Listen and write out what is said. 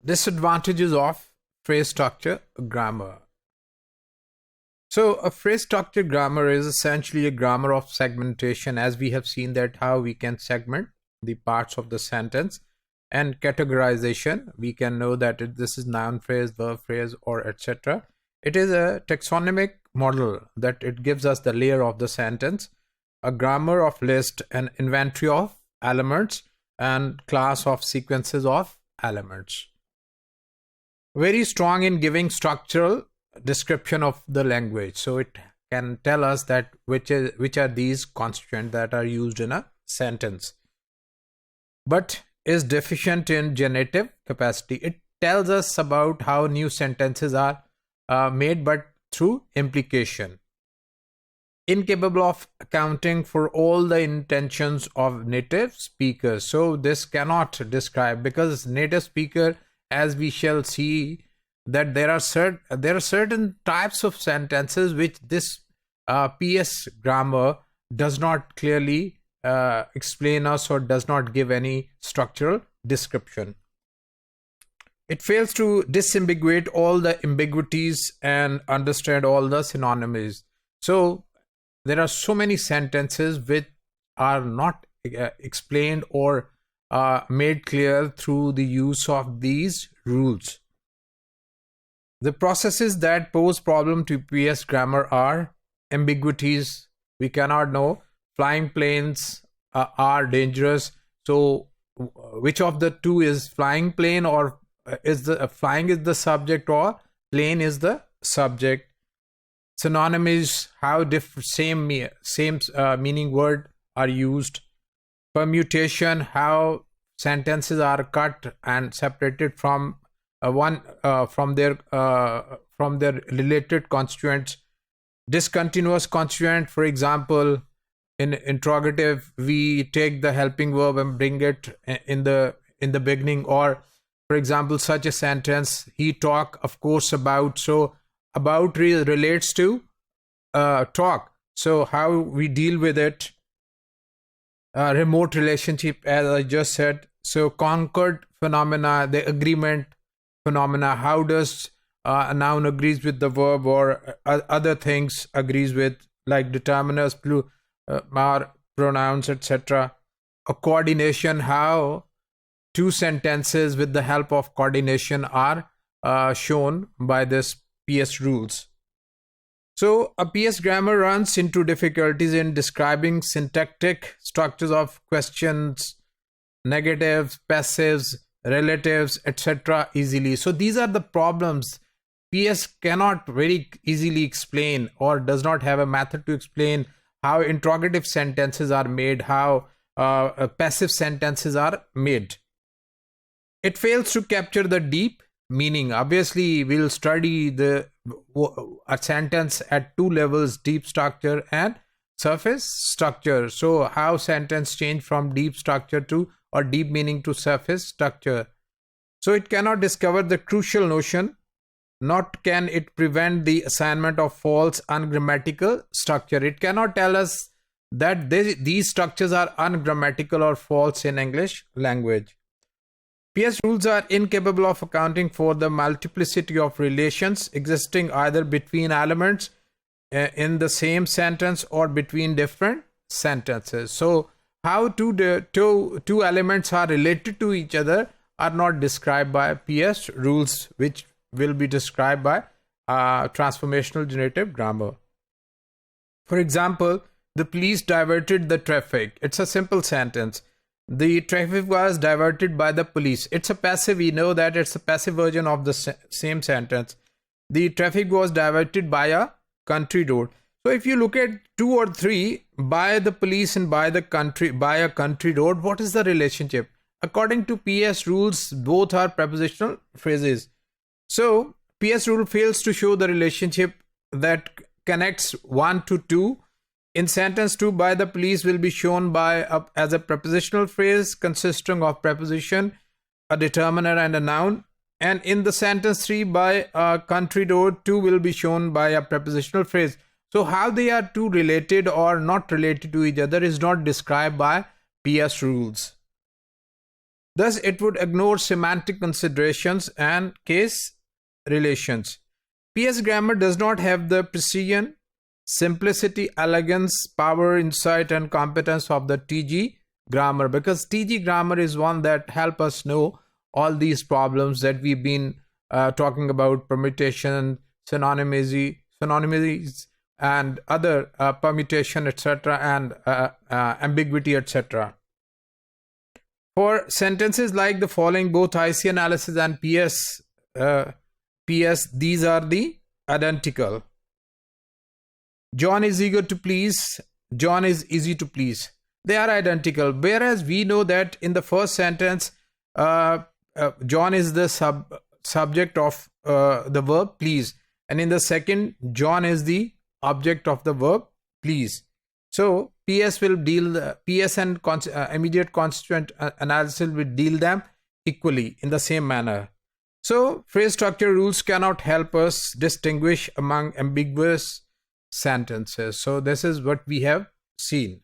Disadvantages of phrase structure grammar. So a phrase structure grammar is essentially a grammar of segmentation, as we have seen that how we can segment the parts of the sentence, and categorization. We can know that this is noun phrase, verb phrase, or etc. It is a taxonomic model that it gives us the layer of the sentence, a grammar of list, an inventory of elements, and class of sequences of elements. Very strong in giving structural description of the language. So it can tell us that which are these constituents that are used in a sentence. But is deficient in generative capacity. It tells us about how new sentences are made, but through implication. Incapable of accounting for all the intentions of native speakers. So this cannot describe, because native speaker, as we shall see, that there are certain types of sentences which this PS grammar does not clearly explain us, or does not give any structural description. It fails to disambiguate all the ambiguities and understand all the synonyms. So there are so many sentences which are not explained or made clear through the use of these rules. The processes that pose problem to PS grammar are ambiguities. We cannot know. Flying planes are dangerous. So which of the two is flying plane, or is the flying is the subject, or plane is the subject? Synonyms, how same meaning word are used. Permutation, how sentences are cut and separated from from their related constituents. Discontinuous constituent, for example, in interrogative we take the helping verb and bring it in the beginning, or for example such a sentence, he talk of course about. So about relates to talk. So how we deal with it. Remote relationship, as I just said. So concord phenomena, the agreement phenomena, how does a noun agrees with the verb, or other things agrees with, like determiners, pronouns, etc. A coordination, how two sentences with the help of coordination are shown by this PS rules. So a PS grammar runs into difficulties in describing syntactic structures of questions, negatives, passives, relatives, etc. easily. So these are the problems PS cannot very easily explain, or does not have a method to explain how interrogative sentences are made, how passive sentences are made. It fails to capture the deep meaning. Obviously, we'll study a sentence at two levels, deep structure and surface structure. So how sentence change from deep structure to, or deep meaning to, surface structure. So it cannot discover the crucial notion, not can it prevent the assignment of false ungrammatical structure. It cannot tell us that these structures are ungrammatical or false in English language. PS rules are incapable of accounting for the multiplicity of relations existing either between elements in the same sentence or between different sentences. So how two elements are related to each other are not described by PS rules, which will be described by transformational generative grammar. For example, the police diverted the traffic. It's a simple sentence. The traffic was diverted by the police. It's a passive. We know that it's a passive version of the same sentence. The traffic was diverted by a country road. So if you look at 2 or 3, by the police and by a country road, what is the relationship? According to PS rules, both are prepositional phrases. So PS rule fails to show the relationship that connects 1 to 2. In sentence 2, by the police will be shown as a prepositional phrase consisting of preposition, a determiner, and a noun. And in the sentence 3, by a country road, 2 will be shown by a prepositional phrase. So how they are two related or not related to each other is not described by PS rules. Thus, it would ignore semantic considerations and case relations. PS grammar does not have the precision, simplicity, elegance, power, insight, and competence of the TG grammar, because TG grammar is one that help us know all these problems that we've been talking about: permutation, synonymy, and other permutation, etc., and ambiguity, etc. For sentences like the following, both IC analysis and PS, these are the identical. John is eager to please. John is easy to please. They are identical. Whereas we know that in the first sentence, John is the subject of the verb please, and in the second, John is the object of the verb please. So PS will deal PS and immediate constituent analysis will deal them equally in the same manner. So phrase structure rules cannot help us distinguish among ambiguous sentences. So this is what we have seen.